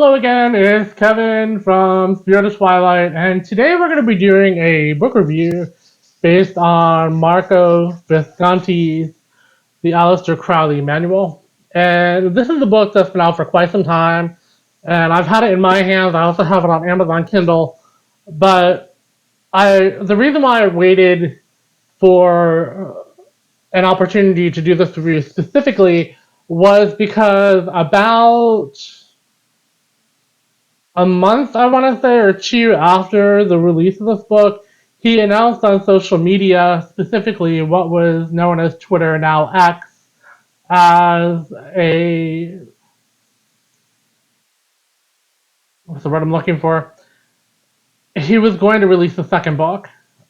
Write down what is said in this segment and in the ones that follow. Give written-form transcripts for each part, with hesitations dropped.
Hello again, it's Kevin from Spirit of Twilight, and today we're going to be doing a book review based on Marco Visconti's The Aleister Crowley Manual. And this is a book that's been out for quite some time, and I've had it in my hands. I also have it on Amazon Kindle, but the reason why I waited for an opportunity to do this review specifically was because about a month, I want to say, or two after the release of this book, he announced on social media, specifically what was known as Twitter, now X, as what's the word I'm looking for? He was going to release the second book,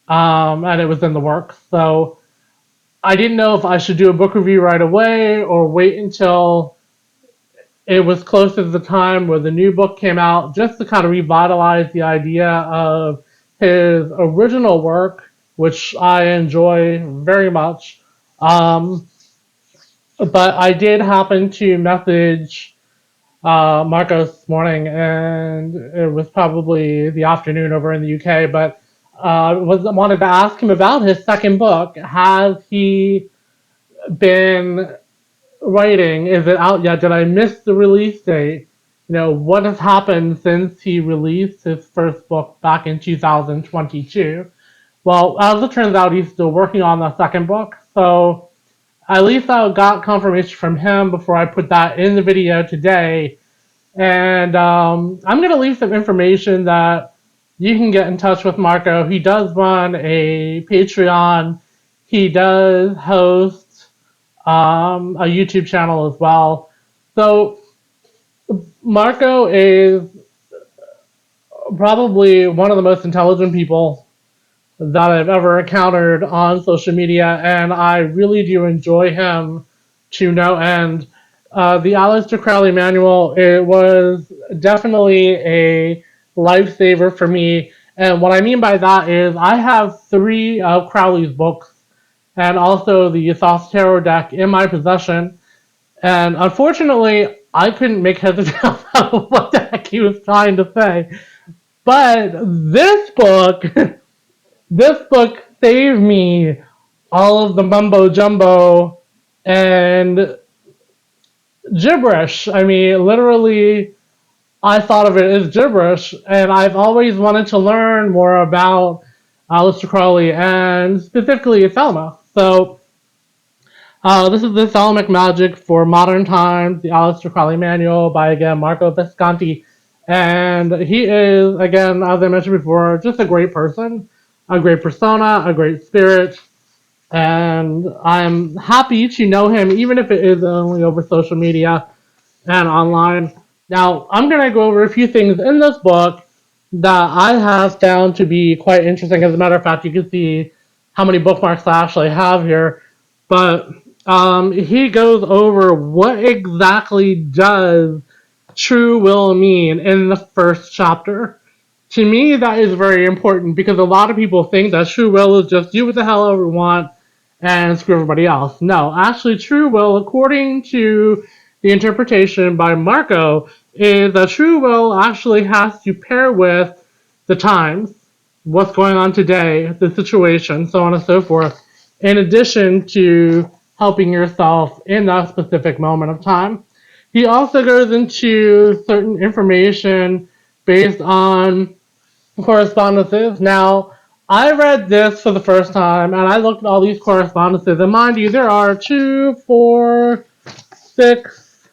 and it was in the works. So I didn't know if I should do a book review right away or wait until it was close to the time where the new book came out, just to kind of revitalize the idea of his original work, which I enjoy very much. Um, but I did happen to message Marcos this morning, and it was probably the afternoon over in the UK. But wanted to ask him about his second book. Has he been writing? Is it out yet? Did I miss the release date? What has happened since he released his first book back in 2022? Well, as it turns out, he's still working on the second book. So at least I got confirmation from him before I put that in the video today. And I'm going to leave some information that you can get in touch with Marco. He does run a Patreon. He does host a YouTube channel as well. So Marco is probably one of the most intelligent people that I've ever encountered on social media, and I really do enjoy him to no end. The Aleister Crowley Manual, it was definitely a lifesaver for me. And what I mean by that is I have three of Crowley's books and also the Ythos Tarot deck in my possession. And unfortunately, I couldn't make heads or tails out of what the heck he was trying to say. But this book saved me all of the mumbo jumbo and gibberish. I mean, literally, I thought of it as gibberish, and I've always wanted to learn more about Aleister Crowley and specifically Thelema. So this is the Thelema Magick for Modern Times, the Aleister Crowley Manual by, again, Marco Visconti. And he is, again, as I mentioned before, just a great person, a great persona, a great spirit. And I'm happy to know him, even if it is only over social media and online. Now, I'm going to go over a few things in this book that I have found to be quite interesting. As a matter of fact, you can see how many bookmarks I actually have here. But he goes over what exactly does true will mean in the first chapter. To me, that is very important because a lot of people think that true will is just do what the hell ever you want and screw everybody else. No, actually, true will, according to the interpretation by Marco, is that true will actually has to pair with the times, what's going on today, the situation, so on and so forth, in addition to helping yourself in that specific moment of time. He also goes into certain information based on correspondences. Now, I read this for the first time, and I looked at all these correspondences, and mind you, there are 2, 4, 6,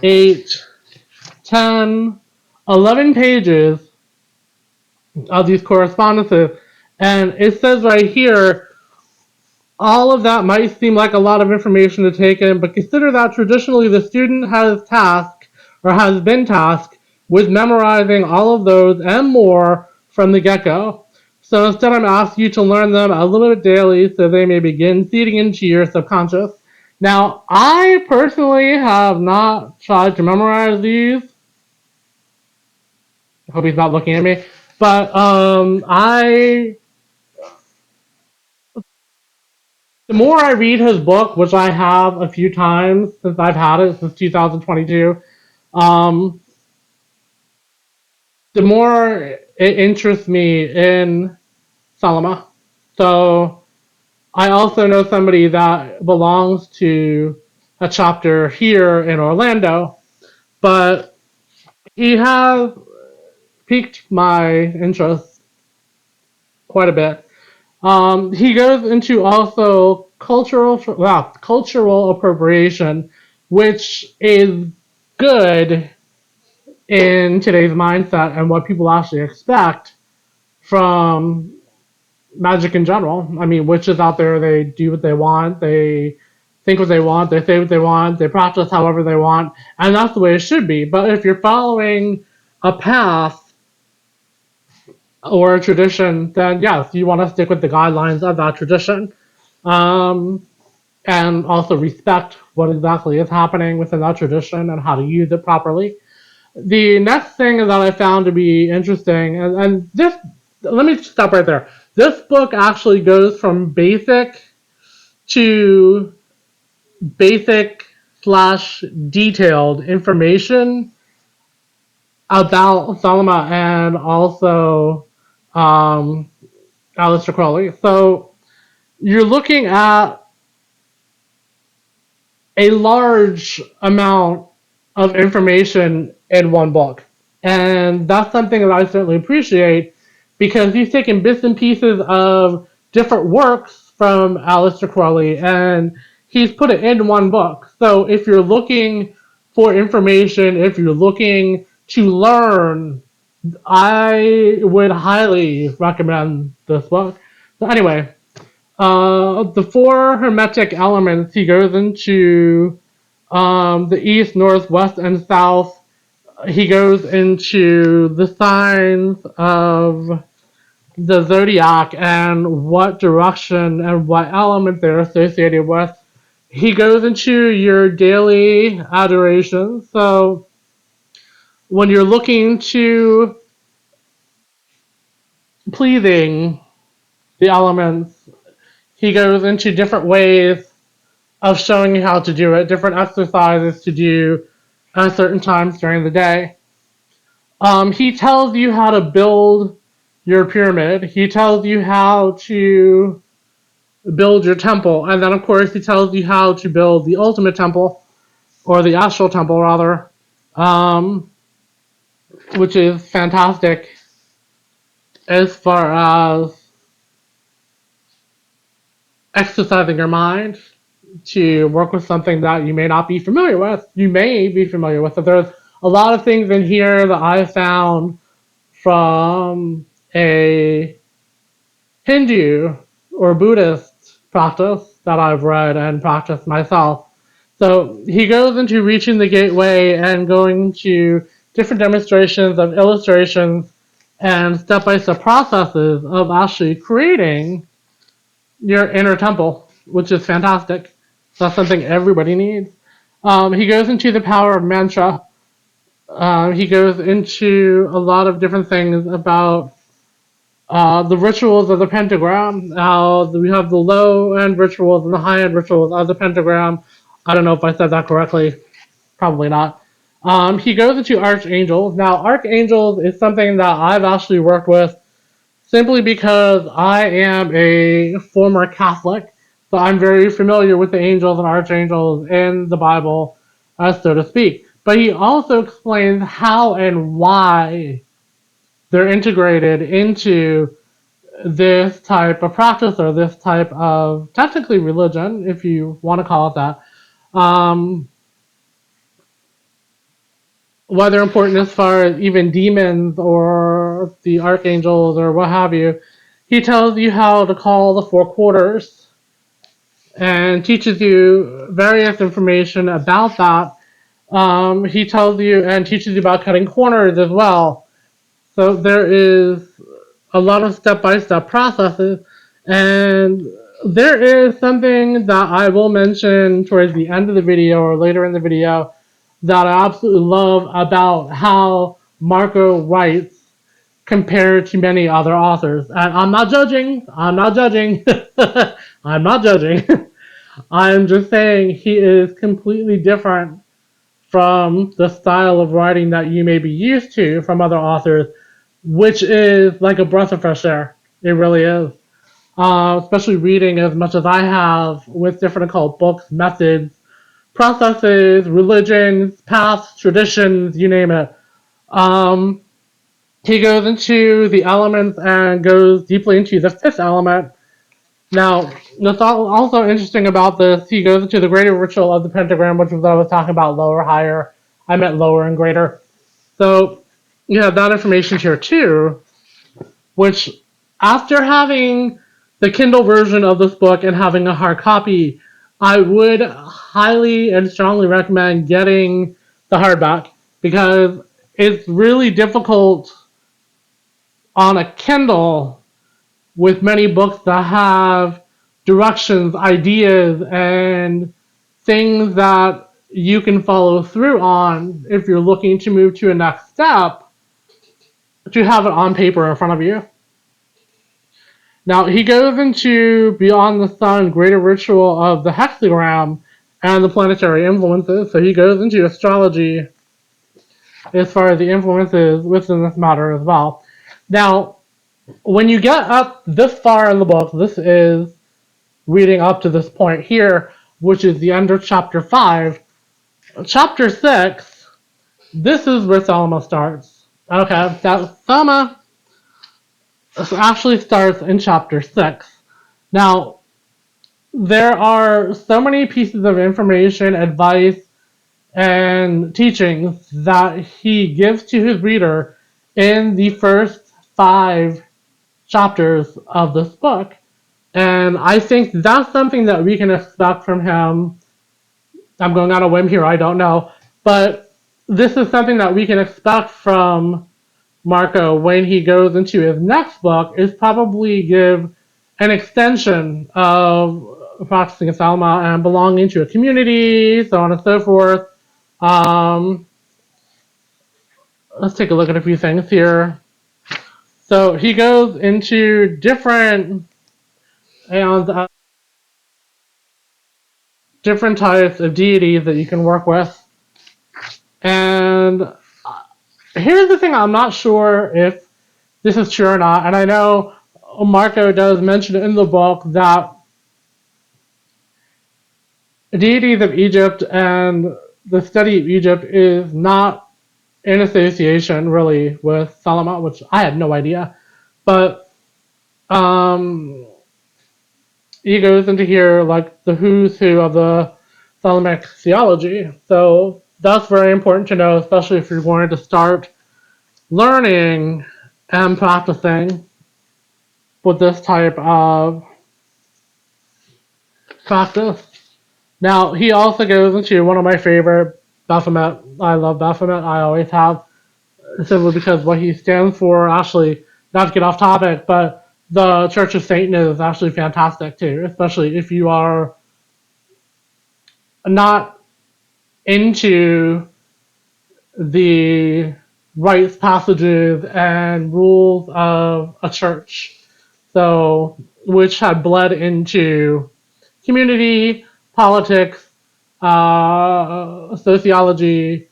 8, 10, 11 pages of these correspondences, and it says right here, all of that might seem like a lot of information to take in, but consider that traditionally the student has been tasked with memorizing all of those and more from the get-go. So instead I'm asking you to learn them a little bit daily so they may begin feeding into your subconscious. Now, I personally have not tried to memorize these. I hope he's not looking at me. But the more I read his book, which I have a few times since I've had it since 2022, the more it interests me in Thelema. So I also know somebody that belongs to a chapter here in Orlando, but he has piqued my interest quite a bit. He goes into also cultural appropriation, which is good in today's mindset and what people actually expect from magic in general. I mean, witches out there, they do what they want, they think what they want, they say what they want, they practice however they want, and that's the way it should be. But if you're following a path or a tradition, then yes, you want to stick with the guidelines of that tradition. Um, and also respect what exactly is happening within that tradition and how to use it properly. The next thing that I found to be interesting, and this, let me stop right there. This book actually goes from to basic slash detailed information about Thelema and also um, Aleister Crowley. So you're looking at a large amount of information in one book. And that's something that I certainly appreciate because he's taken bits and pieces of different works from Aleister Crowley and he's put it in one book. So if you're looking for information, if you're looking to learn, I would highly recommend this book. So anyway, the four hermetic elements he goes into the east, north, west, and south. He goes into the signs of the zodiac and what direction and what element they're associated with. He goes into your daily adoration. So when you're looking to pleasing the elements, he goes into different ways of showing you how to do it, different exercises to do at certain times during the day. He tells you how to build your pyramid. He tells you how to build your temple. And then, of course, he tells you how to build the ultimate temple, or the astral temple, rather, um, which is fantastic as far as exercising your mind to work with something that you may not be familiar with. You may be familiar with it. There's a lot of things in here that I found from a Hindu or Buddhist practice that I've read and practiced myself. So he goes into reaching the gateway and going to different demonstrations of illustrations and step-by-step processes of actually creating your inner temple, which is fantastic. That's something everybody needs. He goes into the power of mantra. He goes into a lot of different things about the rituals of the pentagram. We have the low end rituals and the high end rituals of the pentagram. I don't know if I said that correctly. Probably not. He goes into archangels. Now, archangels is something that I've actually worked with simply because I am a former Catholic. So I'm very familiar with the angels and archangels in the Bible, so to speak. But he also explains how and why they're integrated into this type of practice or this type of technically religion, if you want to call it that. Um, why they're important as far as even demons or the archangels or what have you. He tells you how to call the four quarters and teaches you various information about that. He tells you and teaches you about cutting corners as well. So there is a lot of step-by-step processes, and there is something that I will mention towards the end of the video or later in the video that I absolutely love about how Marco writes compared to many other authors. And I'm not judging. I'm not judging. I'm not judging. I'm just saying he is completely different from the style of writing that you may be used to from other authors. which is like a breath of fresh air. It really is. Especially reading as much as I have with different occult books, methods, processes, religions, paths, traditions, you name it. Um, he goes into the elements and goes deeply into the fifth element. Now, what's also interesting about this, he goes into the greater ritual of the pentagram, which was what I was talking about, lower, higher. I meant lower and greater. So you have that information here too, which after having the Kindle version of this book and having a hard copy, I would highly and strongly recommend getting the hardback because it's really difficult on a Kindle with many books that have directions, ideas, and things that you can follow through on if you're looking to move to a next step to have it on paper in front of you. Now, he goes into Beyond the Sun, Greater Ritual of the Hexagram and the planetary influences. So he goes into astrology as far as the influences within this matter as well. Now, when you get up this far in the book, this is reading up to this point here, which is the end of chapter 5. Chapter 6, this is where Thelema starts. Okay, that Thelema actually starts in chapter 6. Now, there are so many pieces of information, advice, and teachings that he gives to his reader in the first 5 chapters of this book. And I think that's something that we can expect from him. I'm going on a whim here, I don't know. But this is something that we can expect from Marco when he goes into his next book, is probably give an extension of practicing Thelema and belonging to a community, so on and so forth. Um, let's take a look at a few things here. So he goes into different and different types of deities that you can work with. And here's the thing, I'm not sure if this is true or not, and I know Marco does mention in the book that deities of Egypt and the study of Egypt is not in association really with Thelema, which I had no idea. But um, he goes into here like the who's who of the Thelemic theology. So that's very important to know, especially if you're going to start learning and practicing with this type of practice. Now, he also goes into one of my favorite, Baphomet. I love Baphomet, I always have, simply because what he stands for, actually, not to get off topic, but the Church of Satan is actually fantastic too, especially if you are not into the rites, passages, and rules of a church. So, which had bled into community, politics, sociology,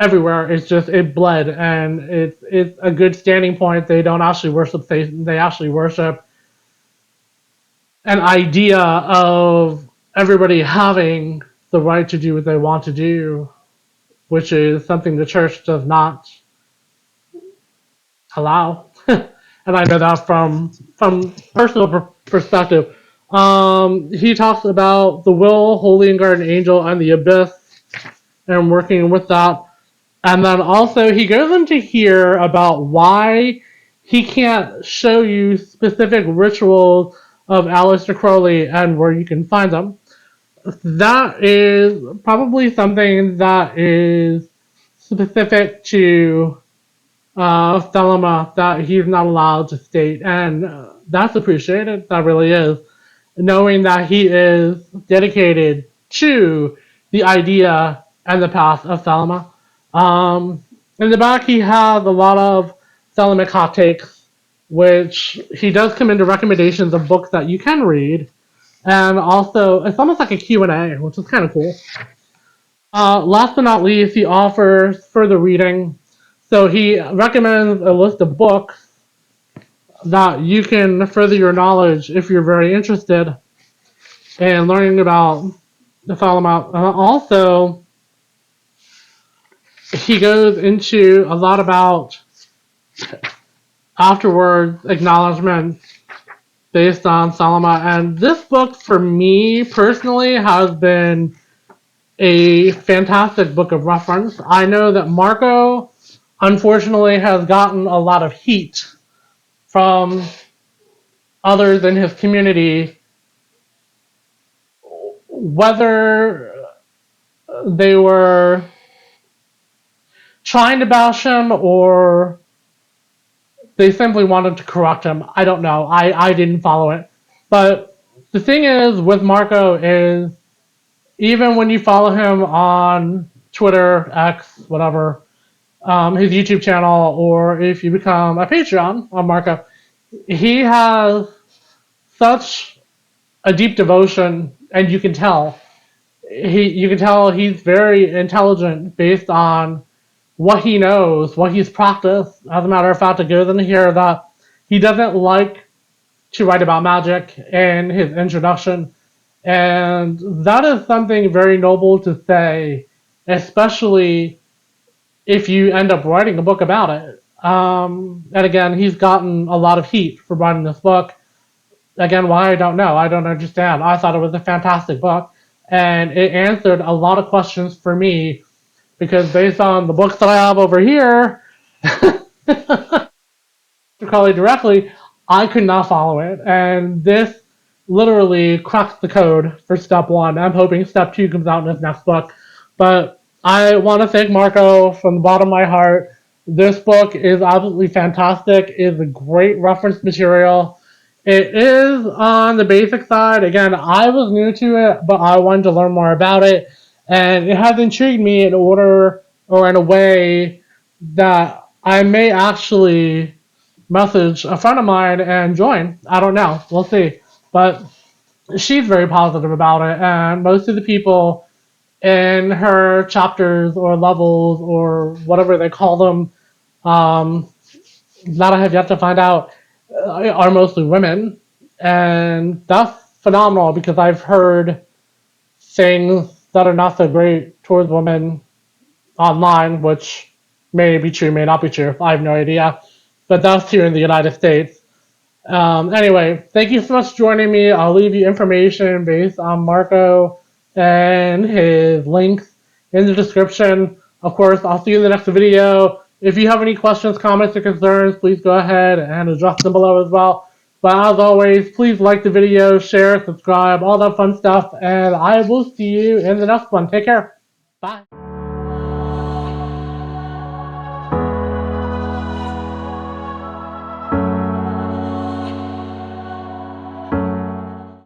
everywhere. It's just, it bled, and it's a good standing point. They don't actually worship Satan, they actually worship an idea of everybody having the right to do what they want to do, which is something the church does not allow. And I know that from personal perspective. He talks about the will, holy and guardian angel, and the abyss, and working with that. And then also he goes into here about why he can't show you specific rituals of Aleister Crowley and where you can find them. That is probably something that is specific to Thelema that he's not allowed to state, and that's appreciated. That really is, knowing that he is dedicated to the idea and the path of Thelema. In the back, he has a lot of Thelemic hot takes, which he does come into recommendations of books that you can read, and also it's almost like a Q&A, which is kind of cool. Last but not least, he offers further reading. So he recommends a list of books that you can further your knowledge if you're very interested in learning about the Thelema. Also, he goes into a lot about afterwards acknowledgments based on Thelema. And this book, for me personally, has been a fantastic book of reference. I know that Marco, unfortunately, has gotten a lot of heat from others in his community, whether they were trying to bash him or they simply wanted to correct him. I don't know. I didn't follow it. But the thing is with Marco is even when you follow him on Twitter, X, whatever, his YouTube channel, or if you become a Patreon on Marco, he has such a deep devotion, and you can tell he's very intelligent based on what he knows, what he's practiced. As a matter of fact, it goes in here that he doesn't like to write about magic in his introduction. And that is something very noble to say, especially if you end up writing a book about it. And again, he's gotten a lot of heat for writing this book. Again, why I don't know. I don't understand. I thought it was a fantastic book, and it answered a lot of questions for me because based on the books that I have over here, Crowley directly, I could not follow it, and this literally cracks the code for step one. I'm hoping step two comes out in his next book, but I want to thank Marco from the bottom of my heart. This book is absolutely fantastic. It is a great reference material. It is on the basic side. Again, I was new to it, but I wanted to learn more about it, and it has intrigued me in order or in a way that I may actually message a friend of mine and join. I don't know. We'll see. But she's very positive about it, and most of the people in her chapters or levels or whatever they call them, um, that I have yet to find out, are mostly women, and that's phenomenal because I've heard things that are not so great towards women online, which may be true, may not be true. I have no idea, but that's here in the United States. Anyway, thank you so much for joining me. I'll leave you information based on Marco and his links in the description. Of course, I'll see you in the next video. If you have any questions, comments, or concerns, please go ahead and address them below as well. But as always, please like the video, share, subscribe, all that fun stuff, and I will see you in the next one. Take care. Bye.